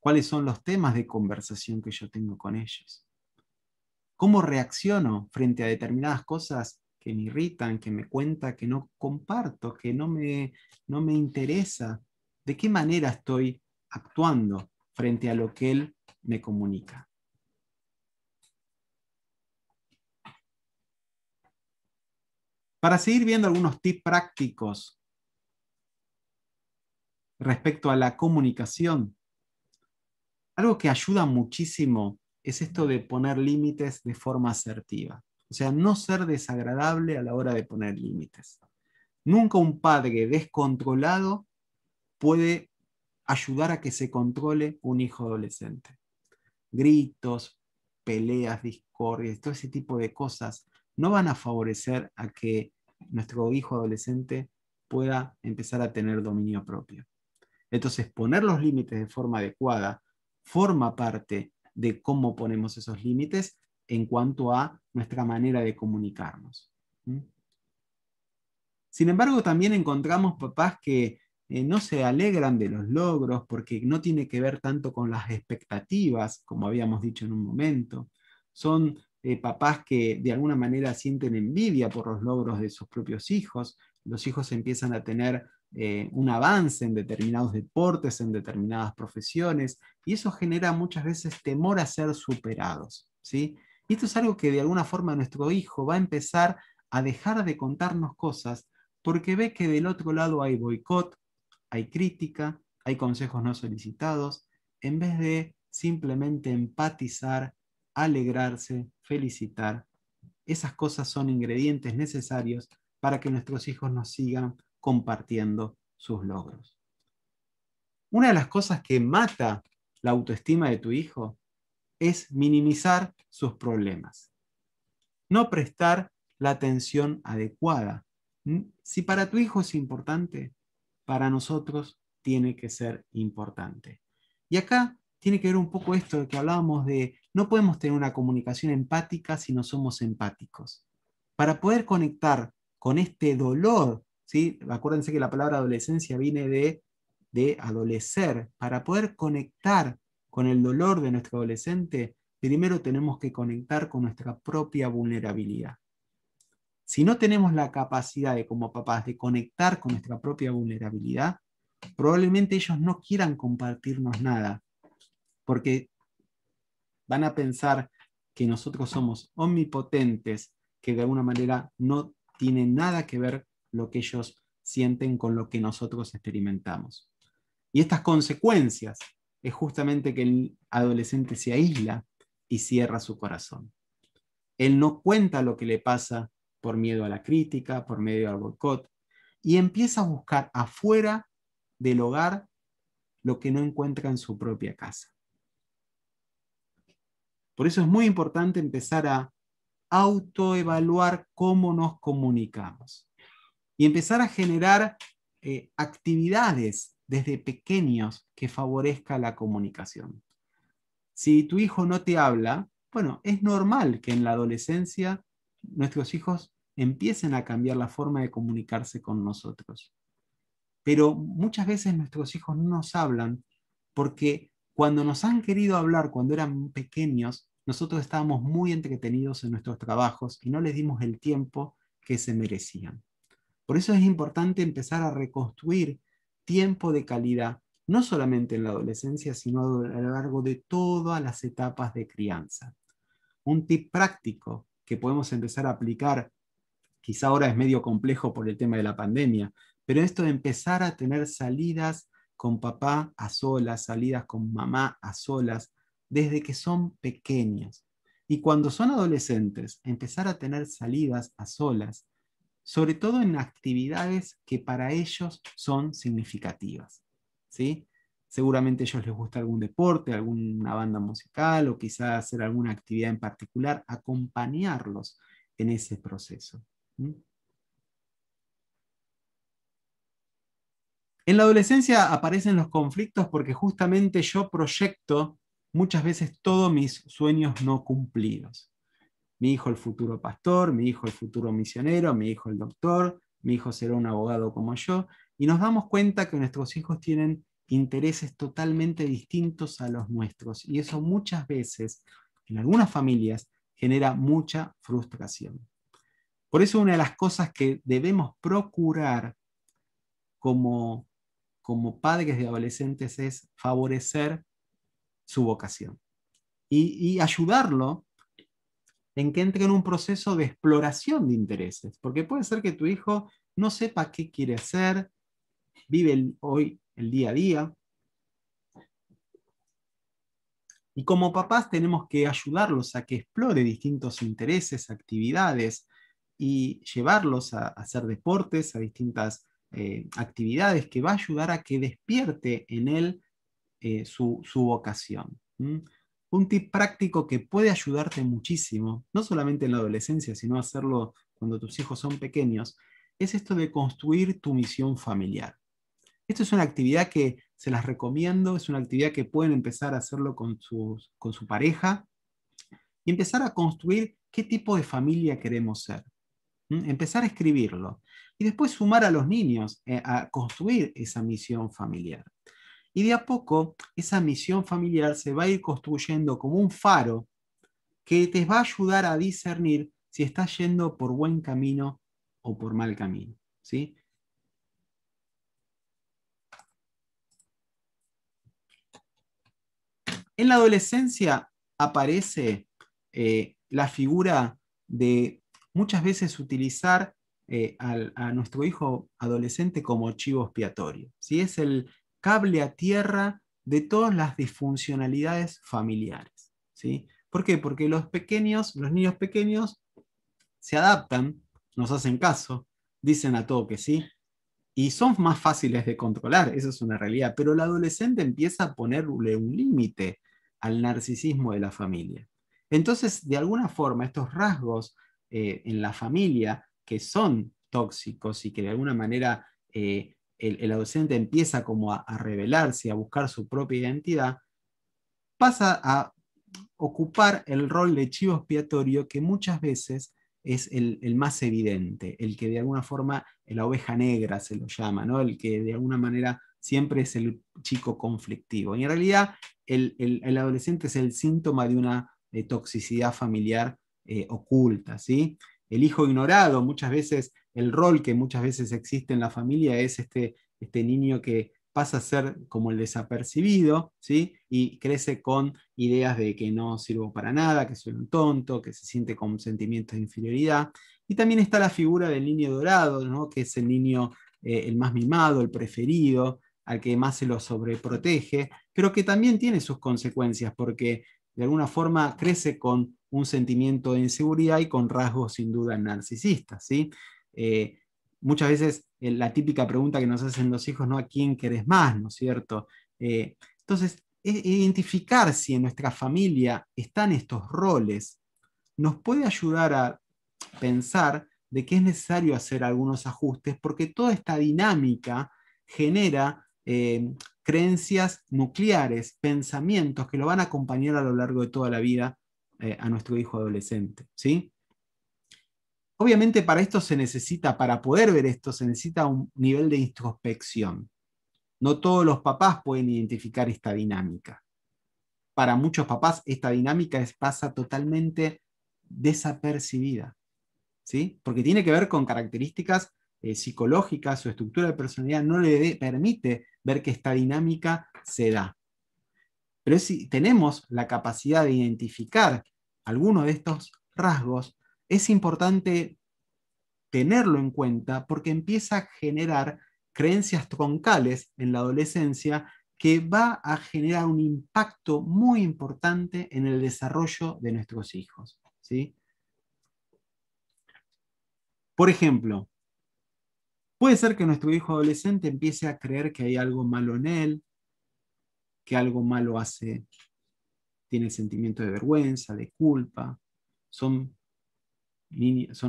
¿Cuáles son los temas de conversación que yo tengo con ellos? ¿Cómo reacciono frente a determinadas cosas que me irritan, que me cuenta, que no comparto, que no me interesa? ¿De qué manera estoy actuando frente a lo que él me comunica? Para seguir viendo algunos tips prácticos respecto a la comunicación, algo que ayuda muchísimo es esto de poner límites de forma asertiva. O sea, no ser desagradable a la hora de poner límites. Nunca un padre descontrolado puede ayudar a que se controle un hijo adolescente. Gritos, peleas, discordias, todo ese tipo de cosas no van a favorecer a que nuestro hijo adolescente pueda empezar a tener dominio propio. Entonces, poner los límites de forma adecuada forma parte de cómo ponemos esos límites en cuanto a nuestra manera de comunicarnos. ¿Mm? Sin embargo, también encontramos papás que no se alegran de los logros porque no tiene que ver tanto con las expectativas, como habíamos dicho en un momento. Son papás que de alguna manera sienten envidia por los logros de sus propios hijos. Los hijos empiezan a tener un avance en determinados deportes, en determinadas profesiones, y eso genera muchas veces temor a ser superados, ¿sí? Y esto es algo que de alguna forma nuestro hijo va a empezar a dejar de contarnos cosas porque ve que del otro lado hay boicot, hay crítica, hay consejos no solicitados, en vez de simplemente empatizar, alegrarse, felicitar. Esas cosas son ingredientes necesarios para que nuestros hijos nos sigan compartiendo sus logros. Una de las cosas que mata la autoestima de tu hijo es minimizar sus problemas. No prestar la atención adecuada. Si para tu hijo es importante, para nosotros tiene que ser importante. Y acá tiene que ver un poco esto de que hablábamos de no podemos tener una comunicación empática si no somos empáticos. Para poder conectar con este dolor, ¿sí? Acuérdense que la palabra adolescencia viene de adolecer. Para poder conectar con el dolor de nuestro adolescente, primero tenemos que conectar con nuestra propia vulnerabilidad. Si no tenemos la capacidad de, como papás, de conectar con nuestra propia vulnerabilidad, probablemente ellos no quieran compartirnos nada, porque van a pensar que nosotros somos omnipotentes, que de alguna manera no tiene nada que ver lo que ellos sienten con lo que nosotros experimentamos. Y estas consecuencias es justamente que el adolescente se aísla y cierra su corazón. Él no cuenta lo que le pasa por miedo a la crítica, por miedo al boicot, y empieza a buscar afuera del hogar lo que no encuentra en su propia casa. Por eso es muy importante empezar a autoevaluar cómo nos comunicamos y empezar a generar actividades desde pequeños que favorezca la comunicación. Si tu hijo no te habla, bueno, es normal que en la adolescencia nuestros hijos empiecen a cambiar la forma de comunicarse con nosotros. Pero muchas veces nuestros hijos no nos hablan porque cuando nos han querido hablar cuando eran pequeños, nosotros estábamos muy entretenidos en nuestros trabajos y no les dimos el tiempo que se merecían. Por eso es importante empezar a reconstruir tiempo de calidad, no solamente en la adolescencia, sino a lo largo de todas las etapas de crianza. Un tip práctico que podemos empezar a aplicar, quizá ahora es medio complejo por el tema de la pandemia, pero esto de empezar a tener salidas con papá a solas, salidas con mamá a solas, desde que son pequeños. Y cuando son adolescentes, empezar a tener salidas a solas, sobre todo en actividades que para ellos son significativas, ¿sí? Seguramente a ellos les gusta algún deporte, alguna banda musical o quizás hacer alguna actividad en particular, acompañarlos en ese proceso. En la adolescencia aparecen los conflictos porque justamente yo proyecto muchas veces todos mis sueños no cumplidos. Mi hijo el futuro pastor, mi hijo el futuro misionero, mi hijo el doctor, mi hijo será un abogado como yo, y nos damos cuenta que nuestros hijos tienen intereses totalmente distintos a los nuestros, y eso muchas veces, en algunas familias, genera mucha frustración. Por eso una de las cosas que debemos procurar como padres de adolescentes es favorecer su vocación y ayudarlo en que entre en un proceso de exploración de intereses, porque puede ser que tu hijo no sepa qué quiere hacer, vive hoy el día a día, y como papás tenemos que ayudarlos a que explore distintos intereses, actividades, y llevarlos a hacer deportes, a distintas actividades que va a ayudar a que despierte en él su vocación. Un tip práctico que puede ayudarte muchísimo, no solamente en la adolescencia, sino hacerlo cuando tus hijos son pequeños, es esto de construir tu misión familiar. Esto es una actividad que se las recomiendo, es una actividad que pueden empezar a hacerlo con su pareja y empezar a construir qué tipo de familia queremos ser. Empezar a escribirlo y después sumar a los niños a construir esa misión familiar. Y de a poco esa misión familiar se va a ir construyendo como un faro que te va a ayudar a discernir si estás yendo por buen camino o por mal camino, ¿sí? En la adolescencia aparece la figura de muchas veces utilizar a nuestro hijo adolescente como chivo expiatorio, ¿sí? Es el cable a tierra de todas las disfuncionalidades familiares, ¿sí? ¿Por qué? Porque los niños pequeños se adaptan, nos hacen caso, dicen a todo que sí, y son más fáciles de controlar, eso es una realidad, pero el adolescente empieza a ponerle un límite al narcisismo de la familia. Entonces, de alguna forma, estos rasgos en la familia que son tóxicos y que de alguna manera el adolescente empieza como a rebelarse, a buscar su propia identidad, pasa a ocupar el rol de chivo expiatorio que muchas veces es el más evidente, el que de alguna forma, la oveja negra se lo llama, ¿no? El que de alguna manera siempre es el chico conflictivo. Y en realidad el adolescente es el síntoma de una toxicidad familiar oculta, ¿sí? El hijo ignorado, muchas veces, el rol que muchas veces existe en la familia es este niño que pasa a ser como el desapercibido, ¿sí? Y crece con ideas de que no sirvo para nada, que soy un tonto, que se siente con sentimientos de inferioridad. Y también está la figura del niño dorado, ¿no? Que es el niño el más mimado, el preferido, al que más se lo sobreprotege, pero que también tiene sus consecuencias, porque de alguna forma crece con un sentimiento de inseguridad y con rasgos sin duda narcisistas, ¿sí? Muchas veces la típica pregunta que nos hacen los hijos, ¿no? ¿A quién querés más? ¿No es cierto? Entonces, identificar si en nuestra familia están estos roles nos puede ayudar a pensar de que es necesario hacer algunos ajustes porque toda esta dinámica genera creencias nucleares, pensamientos que lo van a acompañar a lo largo de toda la vida a nuestro hijo adolescente, ¿sí? Obviamente para esto se necesita, para poder ver esto, se necesita un nivel de introspección. No todos los papás pueden identificar esta dinámica. Para muchos papás esta dinámica pasa totalmente desapercibida, ¿sí? Porque tiene que ver con características psicológicas, su estructura de personalidad no le permite ver que esta dinámica se da. Pero si tenemos la capacidad de identificar alguno de estos rasgos, es importante tenerlo en cuenta porque empieza a generar creencias troncales en la adolescencia que va a generar un impacto muy importante en el desarrollo de nuestros hijos, ¿sí? Por ejemplo, puede ser que nuestro hijo adolescente empiece a creer que hay algo malo en él, que algo malo hace, tiene sentimiento de vergüenza, de culpa, son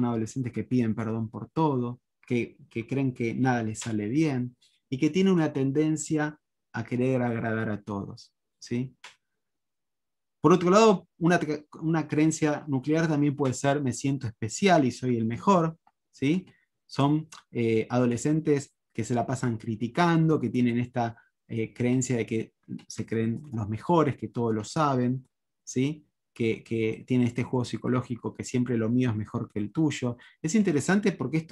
adolescentes que piden perdón por todo, que creen que nada les sale bien y que tienen una tendencia a querer agradar a todos, ¿sí? Por otro lado, una creencia nuclear también puede ser me siento especial y soy el mejor, ¿sí? Son adolescentes que se la pasan criticando, que tienen esta creencia de que se creen los mejores, que todo lo saben, ¿sí? Que tienen este juego psicológico que siempre lo mío es mejor que el tuyo. Es interesante porque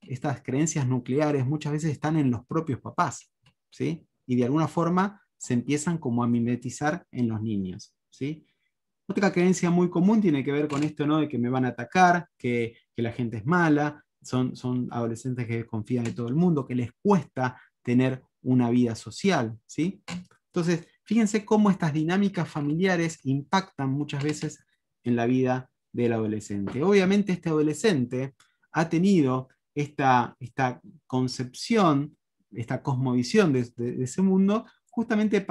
estas creencias nucleares muchas veces están en los propios papás, ¿sí? Y de alguna forma se empiezan como a mimetizar en los niños, ¿sí? Otra creencia muy común tiene que ver con esto, ¿no? De que me van a atacar, que la gente es mala, son adolescentes que confían en todo el mundo, que les cuesta tener una vida social, ¿sí? Entonces, fíjense cómo estas dinámicas familiares impactan muchas veces en la vida del adolescente. Obviamente este adolescente ha tenido esta concepción, esta cosmovisión de ese mundo, justamente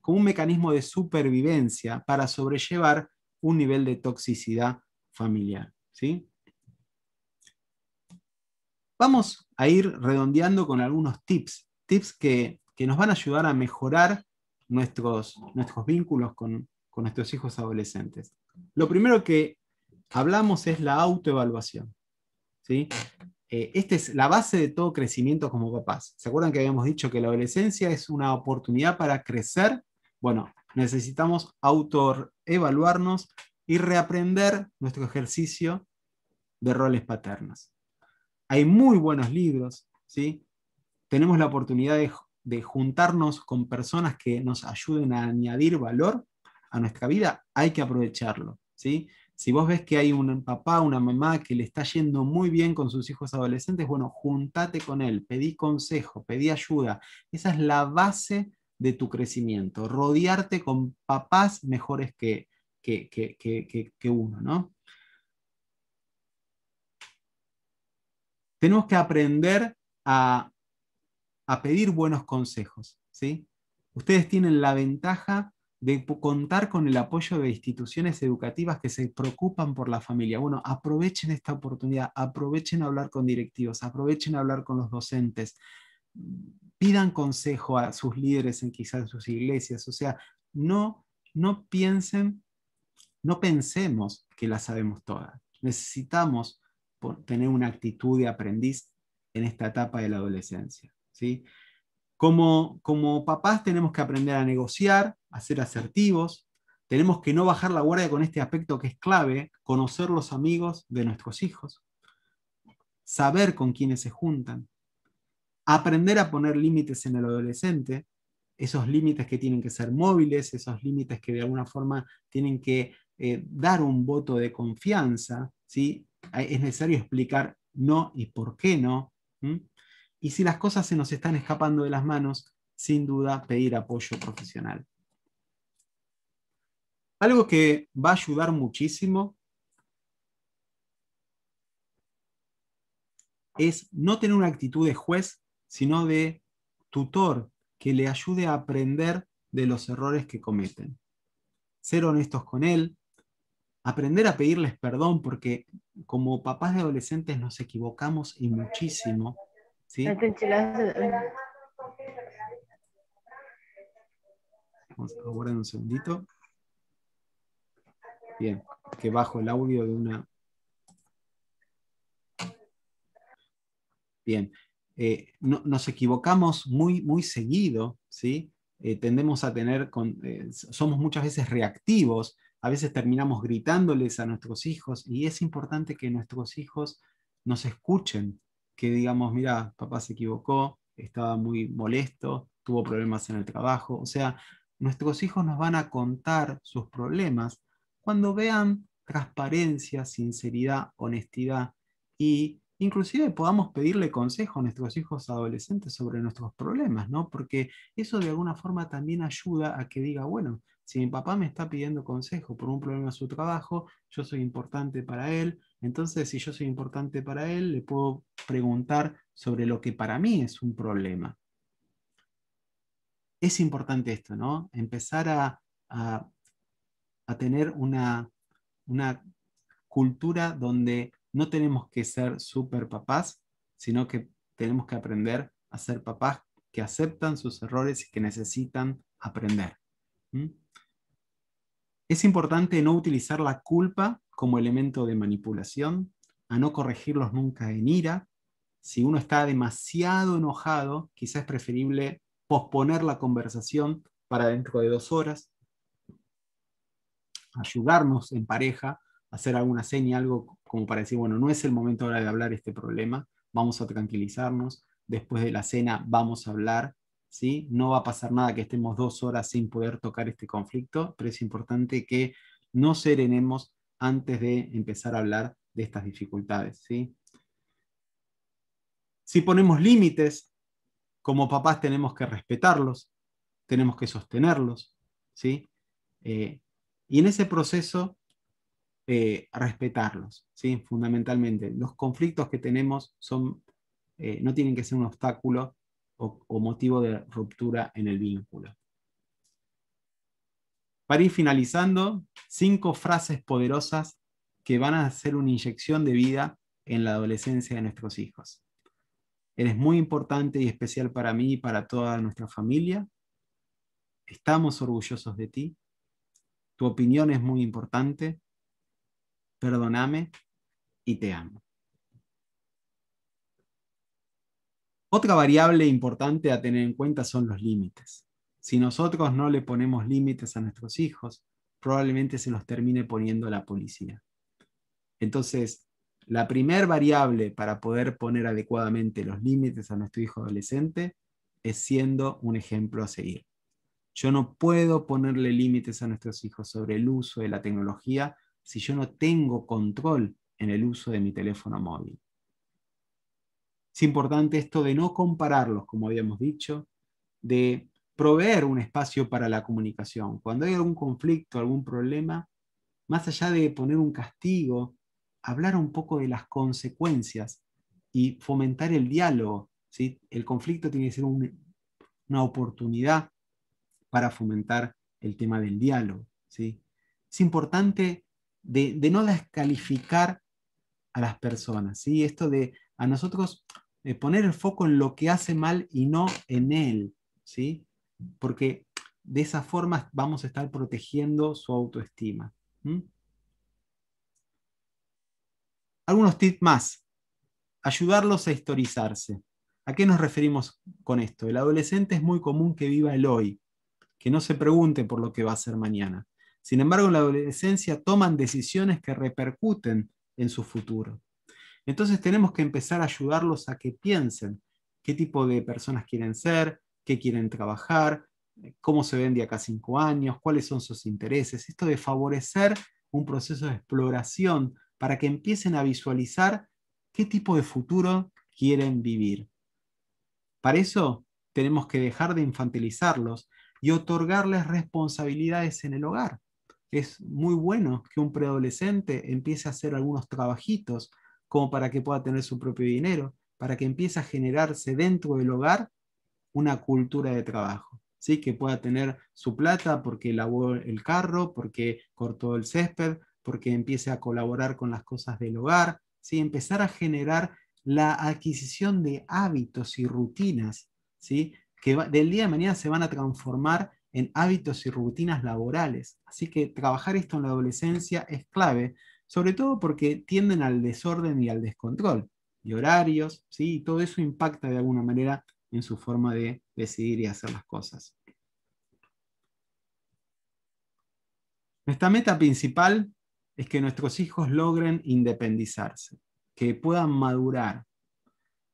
como un mecanismo de supervivencia para sobrellevar un nivel de toxicidad familiar, ¿sí? Vamos a ir redondeando con algunos tips que nos van a ayudar a mejorar nuestros vínculos con nuestros hijos adolescentes. Lo primero que hablamos es la autoevaluación, ¿sí? Esta es la base de todo crecimiento como papás. ¿Se acuerdan que habíamos dicho que la adolescencia es una oportunidad para crecer? Bueno, necesitamos autoevaluarnos y reaprender nuestro ejercicio de roles paternos. Hay muy buenos libros, ¿sí? Tenemos la oportunidad de juntarnos con personas que nos ayuden a añadir valor a nuestra vida, hay que aprovecharlo, ¿sí? Si vos ves que hay un papá, una mamá que le está yendo muy bien con sus hijos adolescentes, bueno, juntate con él, pedí consejo, pedí ayuda. Esa es la base de tu crecimiento, rodearte con papás mejores que uno, ¿no? Tenemos que aprender a pedir buenos consejos, ¿sí? Ustedes tienen la ventaja de contar con el apoyo de instituciones educativas que se preocupan por la familia. Bueno, aprovechen esta oportunidad, aprovechen a hablar con directivos, aprovechen a hablar con los docentes, pidan consejo a sus líderes quizás en sus iglesias, o sea, no pensemos que la sabemos todas. Necesitamos tener una actitud de aprendiz en esta etapa de la adolescencia, ¿sí? Como papás tenemos que aprender a negociar, a ser asertivos, Tenemos que no bajar la guardia con este aspecto que es clave, conocer los amigos de nuestros hijos, saber con quiénes se juntan, aprender a poner límites en el adolescente, esos límites que tienen que ser móviles, esos límites que de alguna forma tienen que dar un voto de confianza, ¿sí? Es necesario explicar no y por qué no. Y si las cosas se nos están escapando de las manos, sin duda pedir apoyo profesional. Algo que va a ayudar muchísimo es no tener una actitud de juez, sino de tutor, que le ayude a aprender de los errores que cometen. Ser honestos con él, aprender a pedirles perdón, porque como papás de adolescentes nos equivocamos y muchísimo, ¿sí? Vamos a guardar un segundito. Bien, que bajo el audio de una... Bien, nos equivocamos muy seguido, ¿sí? Tendemos a tener, somos muchas veces reactivos, a veces terminamos gritándoles a nuestros hijos y es importante que nuestros hijos nos escuchen, que digamos, mira, papá se equivocó, estaba muy molesto, tuvo problemas en el trabajo, o sea, nuestros hijos nos van a contar sus problemas cuando vean transparencia, sinceridad, honestidad y inclusive podamos pedirle consejo a nuestros hijos adolescentes sobre nuestros problemas, ¿no? Porque eso de alguna forma también ayuda a que diga, bueno, si mi papá me está pidiendo consejo por un problema en su trabajo, yo soy importante para él, entonces si yo soy importante para él, le puedo preguntar sobre lo que para mí es un problema. Es importante esto, ¿no? Empezar a tener una cultura donde no tenemos que ser super papás, sino que tenemos que aprender a ser papás que aceptan sus errores y que necesitan aprender. Es importante no utilizar la culpa como elemento de manipulación, a no corregirlos nunca en ira. Si uno está demasiado enojado, quizás es preferible posponer la conversación para dentro de 2 horas, ayudarnos en pareja, hacer alguna seña, algo como para decir, bueno, no es el momento ahora de hablar este problema, vamos a tranquilizarnos, después de la cena vamos a hablar, ¿sí? No va a pasar nada que estemos 2 horas sin poder tocar este conflicto, pero es importante que no serenemos antes de empezar a hablar de estas dificultades, ¿sí? Si ponemos límites, como papás tenemos que respetarlos, tenemos que sostenerlos, ¿sí? Y en ese proceso respetarlos, ¿sí? Fundamentalmente. Los conflictos que tenemos no tienen que ser un obstáculo o motivo de ruptura en el vínculo. Para ir finalizando, 5 frases poderosas que van a hacer una inyección de vida en la adolescencia de nuestros hijos. Eres muy importante y especial para mí y para toda nuestra familia. Estamos orgullosos de ti. Tu opinión es muy importante. Perdóname y te amo. Otra variable importante a tener en cuenta son los límites. Si nosotros no le ponemos límites a nuestros hijos, probablemente se los termine poniendo la policía. Entonces, la primer variable para poder poner adecuadamente los límites a nuestro hijo adolescente es siendo un ejemplo a seguir. Yo no puedo ponerle límites a nuestros hijos sobre el uso de la tecnología si yo no tengo control en el uso de mi teléfono móvil. Es importante esto de no compararlos, como habíamos dicho, de proveer un espacio para la comunicación. Cuando hay algún conflicto, algún problema, más allá de poner un castigo, hablar un poco de las consecuencias y fomentar el diálogo, ¿sí? El conflicto tiene que ser una oportunidad para fomentar el tema del diálogo, ¿sí? Es importante de no descalificar a las personas, ¿sí? Esto de a nosotros poner el foco en lo que hace mal y no en él, ¿sí? Porque de esa forma vamos a estar protegiendo su autoestima. Algunos tips más. Ayudarlos a historizarse. ¿A qué nos referimos con esto? El adolescente es muy común que viva el hoy, que no se pregunte por lo que va a hacer mañana. Sin embargo, en la adolescencia toman decisiones que repercuten en su futuro. Entonces tenemos que empezar a ayudarlos a que piensen qué tipo de personas quieren ser, qué quieren trabajar, cómo se ven de acá a 5 años, cuáles son sus intereses. Esto de favorecer un proceso de exploración para que empiecen a visualizar qué tipo de futuro quieren vivir. Para eso tenemos que dejar de infantilizarlos y otorgarles responsabilidades en el hogar. Es muy bueno que un preadolescente empiece a hacer algunos trabajitos como para que pueda tener su propio dinero, para que empiece a generarse dentro del hogar una cultura de trabajo, ¿sí? Que pueda tener su plata porque lavó el carro, porque cortó el césped, porque empiece a colaborar con las cosas del hogar, ¿sí? Empezar a generar la adquisición de hábitos y rutinas, ¿sí? Que del día de mañana se van a transformar en hábitos y rutinas laborales. Así que trabajar esto en la adolescencia es clave, sobre todo porque tienden al desorden y al descontrol, y horarios, ¿sí? Y todo eso impacta de alguna manera en su forma de decidir y hacer las cosas. Nuestra meta principal es que nuestros hijos logren independizarse, que puedan madurar.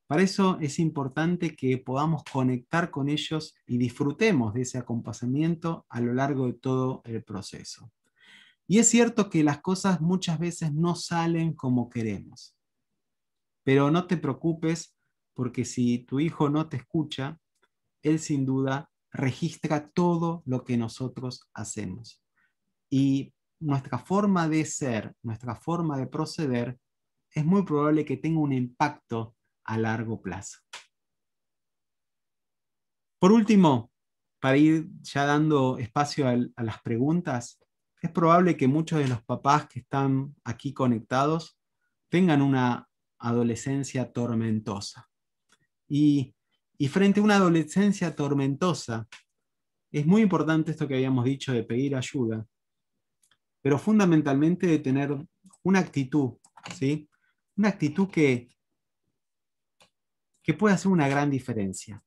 Para eso es importante que podamos conectar con ellos y disfrutemos de ese acompañamiento a lo largo de todo el proceso. Y es cierto que las cosas muchas veces no salen como queremos, pero no te preocupes porque si tu hijo no te escucha, él sin duda registra todo lo que nosotros hacemos. Y nuestra forma de ser, nuestra forma de proceder, es muy probable que tenga un impacto a largo plazo. Por último, para ir ya dando espacio a las preguntas, es probable que muchos de los papás que están aquí conectados tengan una adolescencia tormentosa. Y frente a una adolescencia tormentosa, es muy importante esto que habíamos dicho de pedir ayuda, pero fundamentalmente de tener una actitud, ¿sí? Una actitud que puede hacer una gran diferencia.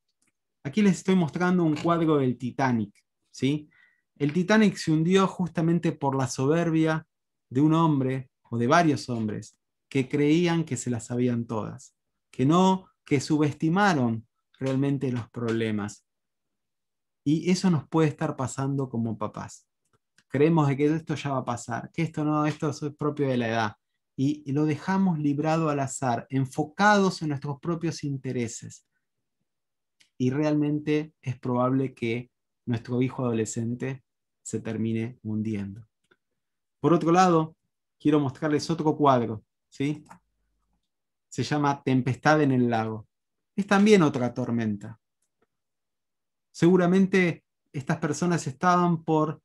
Aquí les estoy mostrando un cuadro del Titanic, ¿sí? El Titanic se hundió justamente por la soberbia de un hombre o de varios hombres que creían que se las sabían todas, que subestimaron realmente los problemas. Y eso nos puede estar pasando como papás. Creemos de que esto ya va a pasar, que esto es propio de la edad. Y lo dejamos librado al azar, enfocados en nuestros propios intereses. Y realmente es probable que nuestro hijo adolescente se termine hundiendo. Por otro lado, quiero mostrarles otro cuadro, ¿sí? Se llama Tempestad en el lago. Es también otra tormenta. Seguramente estas personas estaban por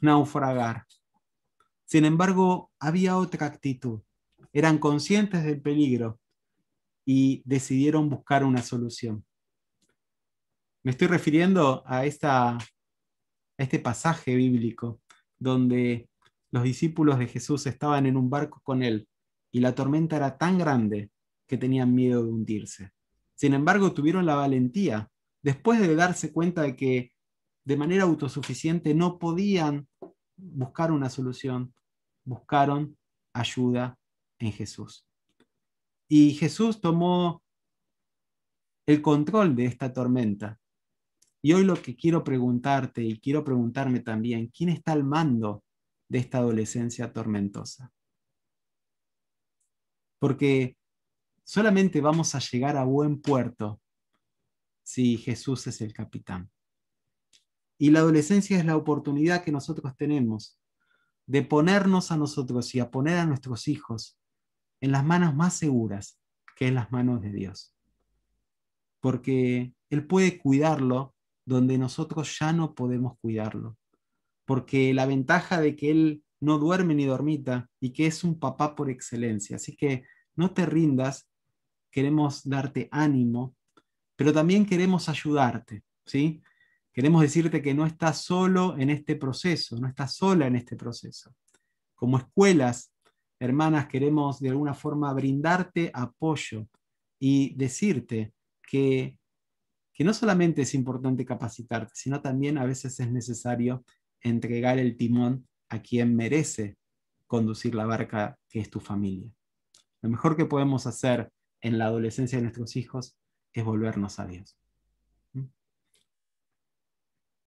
naufragar. Sin embargo, había otra actitud. Eran conscientes del peligro y decidieron buscar una solución. Me estoy refiriendo a este pasaje bíblico donde los discípulos de Jesús estaban en un barco con él y la tormenta era tan grande que tenían miedo de hundirse. Sin embargo, tuvieron la valentía, después de darse cuenta de que de manera autosuficiente no podían buscar una solución, buscaron ayuda en Jesús. Y Jesús tomó el control de esta tormenta. Y hoy lo que quiero preguntarte y quiero preguntarme también, ¿quién está al mando de esta adolescencia tormentosa? Porque solamente vamos a llegar a buen puerto si Jesús es el capitán. Y la adolescencia es la oportunidad que nosotros tenemos de ponernos a nosotros y a poner a nuestros hijos en las manos más seguras, que es las manos de Dios. Porque Él puede cuidarlo donde nosotros ya no podemos cuidarlo. Porque la ventaja de que Él no duerme ni dormita y que es un papá por excelencia. Así que no te rindas, queremos darte ánimo, pero también queremos ayudarte, ¿sí? Queremos decirte que no estás solo en este proceso, no estás sola en este proceso. Como escuelas, hermanas, queremos de alguna forma brindarte apoyo y decirte que no solamente es importante capacitarte, sino también a veces es necesario entregar el timón a quien merece conducir la barca, que es tu familia. Lo mejor que podemos hacer en la adolescencia de nuestros hijos es volvernos a Dios.